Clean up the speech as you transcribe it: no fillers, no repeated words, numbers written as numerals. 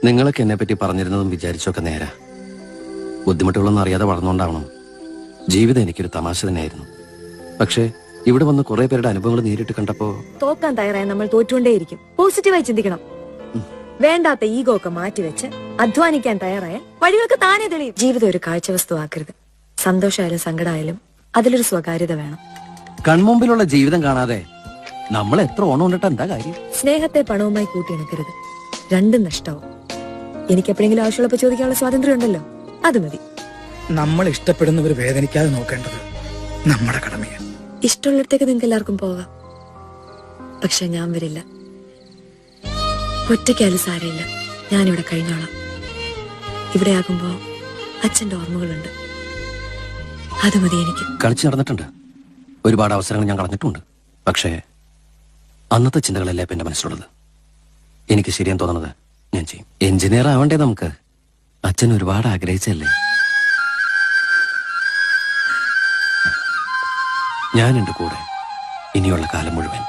നിങ്ങളൊക്കെ എന്നെ പറ്റി പറഞ്ഞിരുന്നതും വിചാരിച്ചൊക്കെ നേരാ. ബുദ്ധിമുട്ടുകളൊന്നും അറിയാതെ വളർന്നുകൊണ്ടാവണം. ജീവിതം എനിക്കൊരു തമാശ തന്നെയായിരുന്നു. പക്ഷേ ഇവിടെ വന്ന് കുറെ പേരുടെ അനുഭവങ്ങൾ നേരിട്ട് കണ്ടപ്പോ തോക്കാൻ തയ്യാറായ നമ്മൾ തോറ്റുകൊണ്ടേയിരിക്കും. പോസിറ്റീവായി ചിന്തിക്കണം. വേണ്ടാത്ത ഈഗോ ഒക്കെ മാറ്റിവെച്ച് അധ്വാനിക്കാൻ തയ്യാറായ വഴികൾക്ക് താനേ തെളിയും. ജീവിതം ഒരു കാഴ്ചവസ്തു ആക്കരുത്. സന്തോഷമായാലും സങ്കടമായാലും അതിലൊരു സ്വകാര്യത വേണം. കൺമുമ്പിലുള്ള ജീവിതം കാണാതെ നമ്മൾ എത്ര ഓണം കൊണ്ടിട്ട് എന്താ കാര്യം? സ്നേഹത്തെ പണവുമായി കൂട്ടിയിണക്കരുത്. രണ്ടും നഷ്ടവും. എനിക്ക് എപ്പോഴെങ്കിലും ആവശ്യമുള്ളപ്പോ ചോദിക്കാനുള്ള സ്വാതന്ത്ര്യം ഉണ്ടല്ലോ, അത് മതി. നമ്മൾ ഇഷ്ടപ്പെടുന്നവർ വേദനിക്കാതെ നോക്കേണ്ടത് നമ്മുടെ കടമയാണ്. ഇഷ്ടമുള്ളിടത്തേക്ക് നിങ്ങൾക്ക് എല്ലാവർക്കും പോകാം, പക്ഷെ ഞാൻ വരില്ല. ഒറ്റയ്ക്കാലും സാരമില്ല, ഞാനിവിടെ കഴിഞ്ഞോളാം. ഇവിടെ ആകുമ്പോ അച്ഛന്റെ ഓർമ്മകളുണ്ട്, അത് മതി എനിക്ക്. കളിച്ചു നടന്നിട്ടുണ്ട്, ഒരുപാട് അവസരങ്ങൾ ഞാൻ കളഞ്ഞിട്ടുണ്ട്. പക്ഷേ അന്നത്തെ ചിന്തകളല്ലേ ഇപ്പൊ എന്റെ മനസ്സിലുള്ളത്. എനിക്ക് ശരിയെന്ന് തോന്നുന്നത് ഞാൻ ചെയ്യും. എഞ്ചിനീയർ ആവണ്ടേ നമുക്ക്? അച്ഛൻ ഒരുപാട് ആഗ്രഹിച്ചല്ലേ. ഞാൻ എന്റെ കൂടെ ഇനിയുള്ള കാലം മുഴുവൻ.